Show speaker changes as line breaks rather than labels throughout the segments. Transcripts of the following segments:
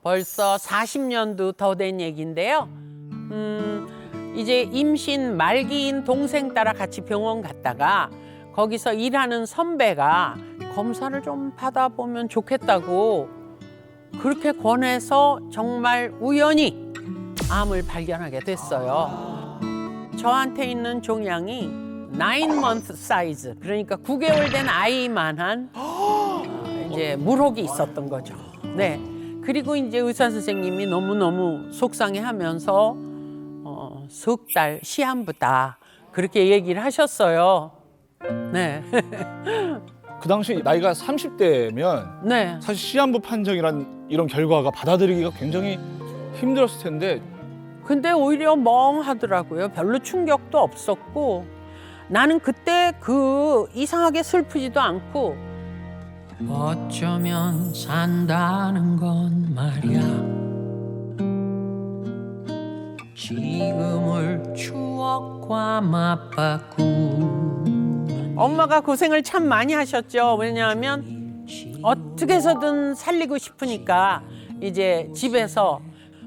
벌써 40년도 더 된 얘기인데요. 이제 임신 말기인 동생 따라 같이 병원 갔다가 거기서 일하는 선배가 검사를 좀 받아보면 좋겠다고 그렇게 권해서 정말 우연히 암을 발견하게 됐어요. 저한테 있는 종양이 9month 사이즈, 그러니까 9개월 된 아이만한 이제 물혹이 있었던 거죠. 네. 그리고 이제 의사 선생님이 너무너무 속상해하면서 석 달 시한부다 그렇게 얘기를 하셨어요. 네.
그 당시 나이가 30대면
네.
사실 시한부 판정이란 이런 결과가 받아들이기가 굉장히 힘들었을 텐데
근데 오히려 멍하더라고요. 별로 충격도 없었고 나는 그때 이상하게 슬프지도 않고 어쩌면 산다는 건 말이야 지금을 추억과 맞바꾸는 엄마가 고생을 참 많이 하셨죠. 왜냐하면 어떻게 해서든 살리고 싶으니까 이제 집에서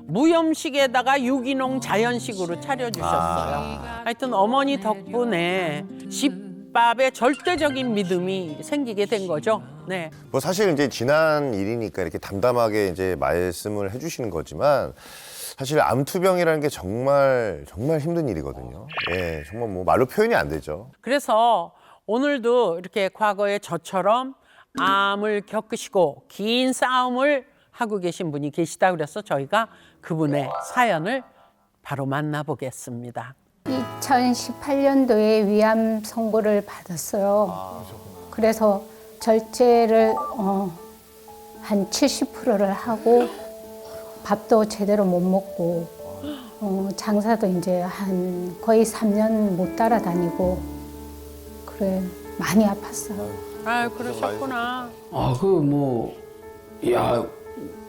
무염식에다가 유기농 자연식으로 차려주셨어요. 하여튼 어머니 덕분에 집밥에 절대적인 믿음이 생기게 된 거죠. 네.
뭐 사실 이제 지난 일이니까 이렇게 담담하게 이제 말씀을 해주시는 거지만 사실 암투병이라는 게 정말 힘든 일이거든요. 예, 정말 뭐 말로 표현이 안 되죠.
그래서 오늘도 이렇게 과거에 저처럼 암을 겪으시고 긴 싸움을 하고 계신 분이 계시다 그래서 저희가 그분의 사연을 바로 만나보겠습니다.
2018년도에 위암 선고를 받았어요. 그래서 절제를 한 70%를 하고 밥도 제대로 못 먹고 장사도 이제 한 거의 3년 못 따라다니고 그래 많이 아팠어요.
아, 그러셨구나.
야,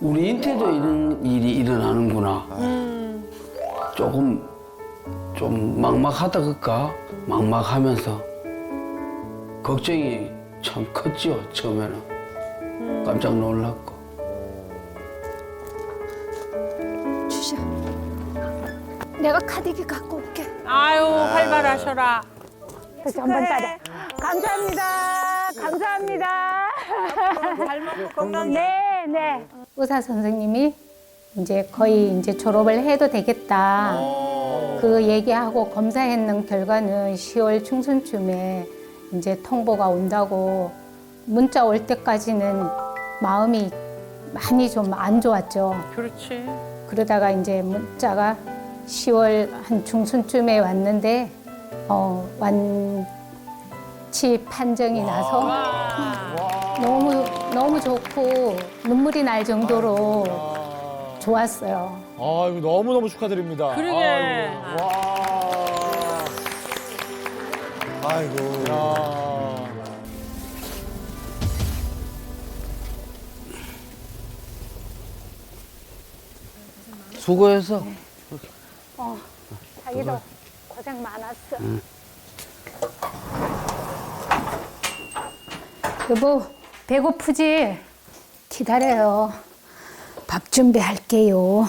우리 인태도 이런 일이 일어나는구나. 조금 좀 막막하다 그럴까? 막막하면서 걱정이 참 컸죠, 처음에는. 깜짝 놀랐고.
주셔. 내가 카드기 갖고 올게.
아유, 활발하셔라.
다시 한번 따라. 감사합니다. 감사합니다.
잘 먹고 건강히.
네. 의사 선생님이 이제 거의 이제 졸업을 해도 되겠다. 그 얘기하고 검사했는 결과는 10월 중순쯤에 이제 통보가 온다고 문자 올 때까지는 마음이 많이 좀 안 좋았죠.
그렇지.
그러다가 이제 문자가 10월 한 중순쯤에 왔는데 완치 판정이 나서 너무 좋고 눈물이 날 정도로 좋았어요.
아이고 너무너무 축하드립니다.
그러게.
아이고, 와.
아이고.
야.
수고해서.
자기도 고생 많았어. 여보, 배고프지? 기다려요. 밥 준비할게요.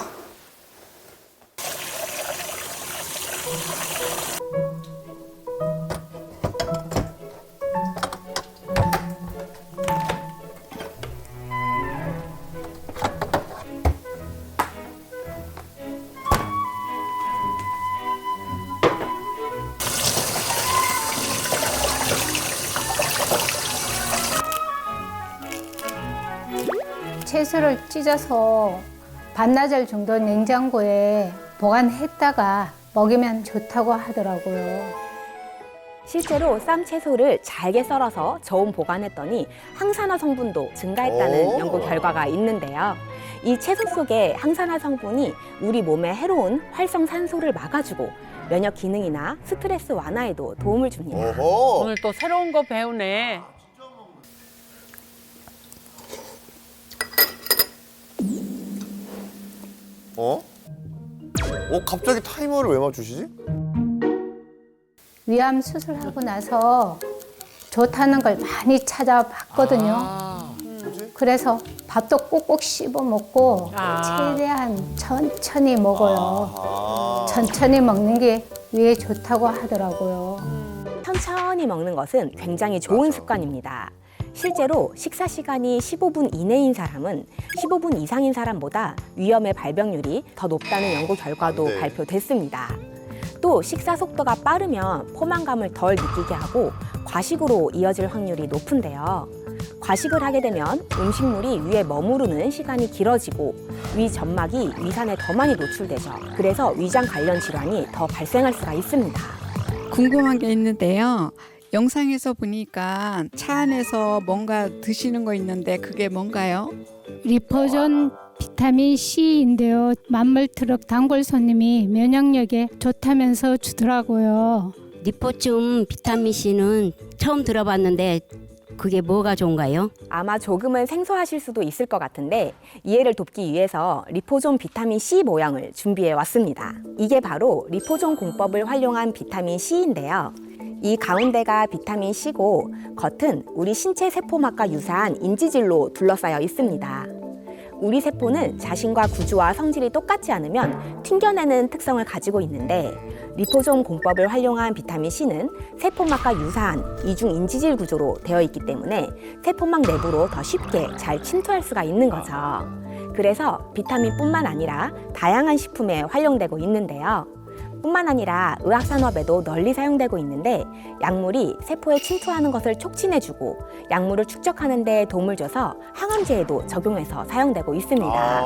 채소를 찢어서 반나절 정도 냉장고에 보관했다가 먹이면 좋다고 하더라고요.
실제로 쌈 채소를 잘게 썰어서 저온 보관했더니 항산화 성분도 증가했다는 연구 결과가 있는데요. 이 채소 속의 항산화 성분이 우리 몸에 해로운 활성산소를 막아주고 면역 기능이나 스트레스 완화에도 도움을 줍니다.
오호.
오늘 또 새로운 거 배우네.
갑자기 타이머를 왜 맞추시지?
위암 수술하고 나서 좋다는 걸 많이 찾아봤거든요. 그래서 밥도 꼭꼭 씹어 먹고 최대한 천천히 먹어요. 천천히 먹는 게 위에 좋다고 하더라고요.
천천히 먹는 것은 굉장히 좋은 습관입니다. 실제로 식사 시간이 15분 이내인 사람은 15분 이상인 사람보다 위험의 발병률이 더 높다는 연구 결과도
네.
발표됐습니다. 또 식사 속도가 빠르면 포만감을 덜 느끼게 하고 과식으로 이어질 확률이 높은데요. 과식을 하게 되면 음식물이 위에 머무르는 시간이 길어지고 위 점막이 위산에 더 많이 노출되죠. 그래서 위장 관련 질환이 더 발생할 수가 있습니다.
궁금한 게 있는데요. 영상에서 보니까 차 안에서 뭔가 드시는 거 있는데 그게 뭔가요?
리포존 비타민 C인데요. 만물트럭 단골 손님이 면역력에 좋다면서 주더라고요.
리포춤 비타민 C는 처음 들어봤는데 그게 뭐가 좋은가요?
아마 조금은 생소하실 수도 있을 것 같은데 이해를 돕기 위해서 리포존 비타민 C 모양을 준비해 왔습니다. 이게 바로 리포존 공법을 활용한 비타민 C인데요. 이 가운데가 비타민 C고 겉은 우리 신체 세포막과 유사한 인지질로 둘러싸여 있습니다. 우리 세포는 자신과 구조와 성질이 똑같지 않으면 튕겨내는 특성을 가지고 있는데 리포존 공법을 활용한 비타민 C는 세포막과 유사한 이중 인지질 구조로 되어 있기 때문에 세포막 내부로 더 쉽게 잘 침투할 수가 있는 거죠. 그래서 비타민뿐만 아니라 다양한 식품에 활용되고 있는데요. 뿐만 아니라 의학산업에도 널리 사용되고 있는데 약물이 세포에 침투하는 것을 촉진해주고 약물을 축적하는 데 도움을 줘서 항암제에도 적용해서 사용되고 있습니다.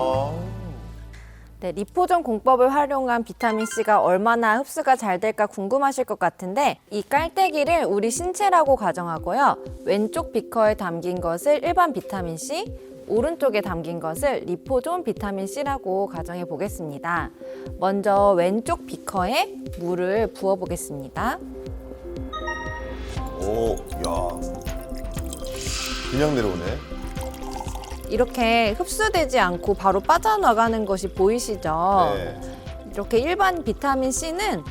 네, 리포존 공법을 활용한 비타민C가 얼마나 흡수가 잘 될까 궁금하실 것 같은데 이 깔때기를 우리 신체라고 가정하고요. 왼쪽 비커에 담긴 것을 일반 비타민C, 오른쪽에 담긴 것을 리포존 비타민C라고 가정해 보겠습니다. 먼저 왼쪽 비커에 물을 부어 보겠습니다.
오, 야, 그냥 내려오네.
이렇게 흡수되지 않고 바로 빠져나가는 것이 보이시죠?
네.
이렇게 일반 비타민C는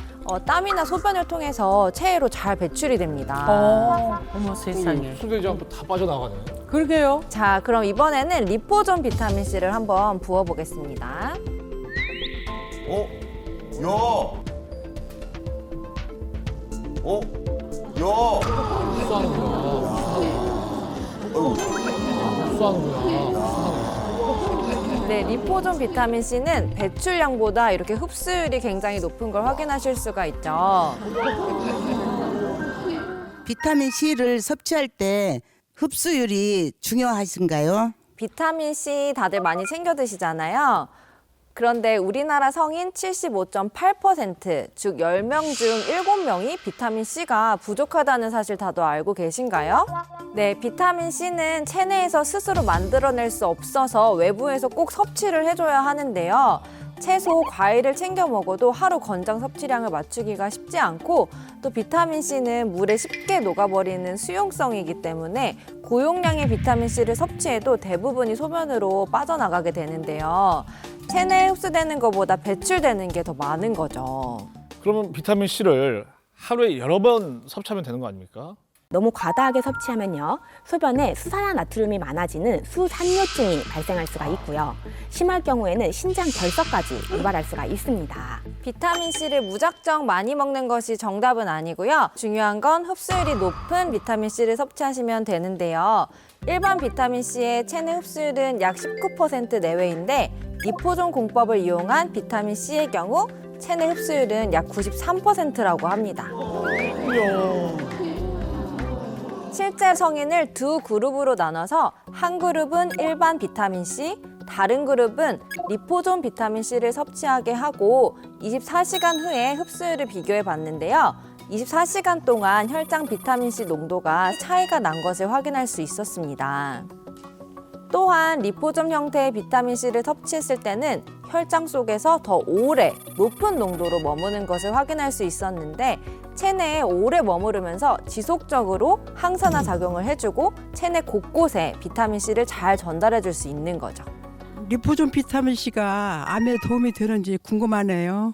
땀이나 소변을 통해서 체외로 잘 배출이 됩니다.
어머 세상에.
흡수되지 않고 다 빠져나가네.
그러게요.
자, 그럼 이번에는 리포존 비타민C를 한번 부어보겠습니다.
야! 야!
흡수하는 거야. 흡수하는 거야.
네, 리포존 비타민C는 배출량보다 이렇게 흡수율이 굉장히 높은 걸 확인하실 수가 있죠.
비타민 C를 섭취할 때 흡수율이 중요하신가요?
비타민C 다들 많이 챙겨 드시잖아요. 그런데 우리나라 성인 75.8%, 즉 10명 중 7명이 비타민C가 부족하다는 사실 다들 알고 계신가요? 네, 비타민C는 체내에서 스스로 만들어낼 수 없어서 외부에서 꼭 섭취를 해줘야 하는데요. 채소, 과일을 챙겨 먹어도 하루 권장 섭취량을 맞추기가 쉽지 않고 또 비타민C는 물에 쉽게 녹아버리는 수용성이기 때문에 고용량의 비타민C를 섭취해도 대부분이 소변으로 빠져나가게 되는데요. 체내에 흡수되는 것보다 배출되는 게 더 많은 거죠.
그러면 비타민 C를 하루에 여러 번 섭취하면 되는 거 아닙니까?
너무 과다하게 섭취하면요. 소변에 수산화 나트륨이 많아지는 수산뇨증이 발생할 수가 있고요. 심할 경우에는 신장 결석까지 유발할 수가 있습니다.
비타민C를 무작정 많이 먹는 것이 정답은 아니고요. 중요한 건 흡수율이 높은 비타민C를 섭취하시면 되는데요. 일반 비타민C의 체내 흡수율은 약 19% 내외인데 리포존 공법을 이용한 비타민C의 경우 체내 흡수율은 약 93%라고 합니다. 실제 성인을 두 그룹으로 나눠서 한 그룹은 일반 비타민C, 다른 그룹은 리포존 비타민C를 섭취하게 하고 24시간 후에 흡수율을 비교해 봤는데요. 24시간 동안 혈장 비타민C 농도가 차이가 난 것을 확인할 수 있었습니다. 또한 리포존 형태의 비타민C를 섭취했을 때는 혈장 속에서 더 오래 높은 농도로 머무는 것을 확인할 수 있었는데 체내에 오래 머무르면서 지속적으로 항산화 작용을 해주고 체내 곳곳에 비타민C를 잘 전달해 줄 수 있는 거죠.
리포존 비타민 C가 암에 도움이 되는지 궁금하네요.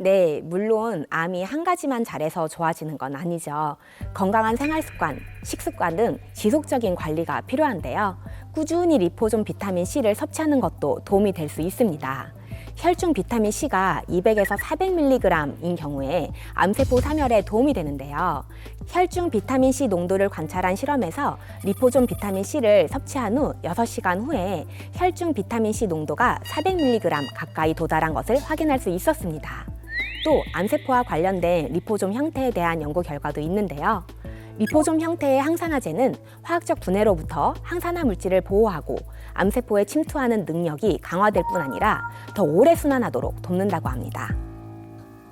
네, 물론 암이 한 가지만 잘해서 좋아지는 건 아니죠. 건강한 생활 습관, 식습관 등 지속적인 관리가 필요한데요. 꾸준히 리포존 비타민 C를 섭취하는 것도 도움이 될 수 있습니다. 혈중 비타민 C가 200에서 400mg인 경우에 암세포 사멸에 도움이 되는데요. 혈중 비타민 C 농도를 관찰한 실험에서 리포존 비타민 C를 섭취한 후 6시간 후에 혈중 비타민 C 농도가 400mg 가까이 도달한 것을 확인할 수 있었습니다. 또 암세포와 관련된 리포솜 형태에 대한 연구 결과도 있는데요. 리포솜 형태의 항산화제는 화학적 분해로부터 항산화 물질을 보호하고 암세포에 침투하는 능력이 강화될 뿐 아니라 더 오래 순환하도록 돕는다고 합니다.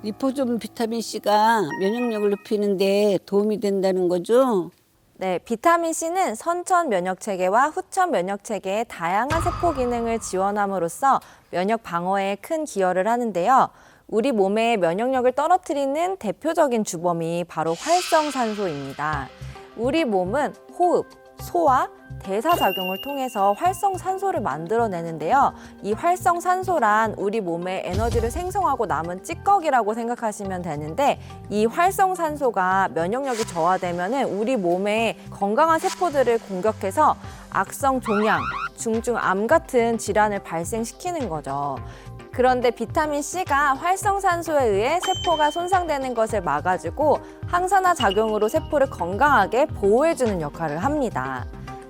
리포솜 비타민 C가 면역력을 높이는 데 도움이 된다는 거죠?
네, 비타민 C는 선천 면역 체계와 후천 면역 체계의 다양한 세포 기능을 지원함으로써 면역 방어에 큰 기여를 하는데요. 우리 몸의 면역력을 떨어뜨리는 대표적인 주범이 바로 활성산소입니다. 우리 몸은 호흡, 소화, 대사작용을 통해서 활성산소를 만들어내는데요. 이 활성산소란 우리 몸에 에너지를 생성하고 남은 찌꺼기라고 생각하시면 되는데 이 활성산소가 면역력이 저하되면 우리 몸의 건강한 세포들을 공격해서 악성 종양, 중증암 같은 질환을 발생시키는 거죠. 그런데 비타민 C가 활성산소에 의해 세포가 손상되는 것을 막아주고 항산화 작용으로 세포를 건강하게 보호해주는 역할을 합니다.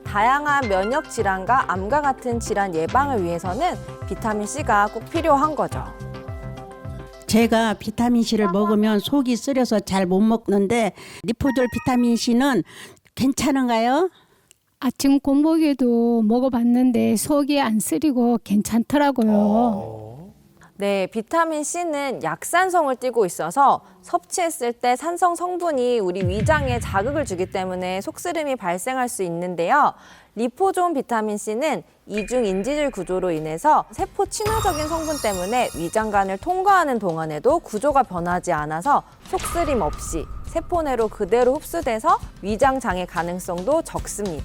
다양한 면역 질환과 암과 같은 질환 예방을 위해서는 비타민 C가 꼭 필요한 거죠.
제가 비타민 C를 먹으면 속이 쓰려서 잘 못 먹는데 리포졸 비타민 C는 괜찮은가요?
아침 공복에도 먹어봤는데 속이 안 쓰리고 괜찮더라고요.
네, 비타민 C는 약산성을 띠고 있어서 섭취했을 때 산성 성분이 우리 위장에 자극을 주기 때문에 속쓰림이 발생할 수 있는데요. 리포존 비타민 C는 이중 인지질 구조로 인해서 세포 친화적인 성분 때문에 위장관을 통과하는 동안에도 구조가 변하지 않아서 속쓰림 없이 세포 내로 그대로 흡수돼서 위장 장애 가능성도 적습니다.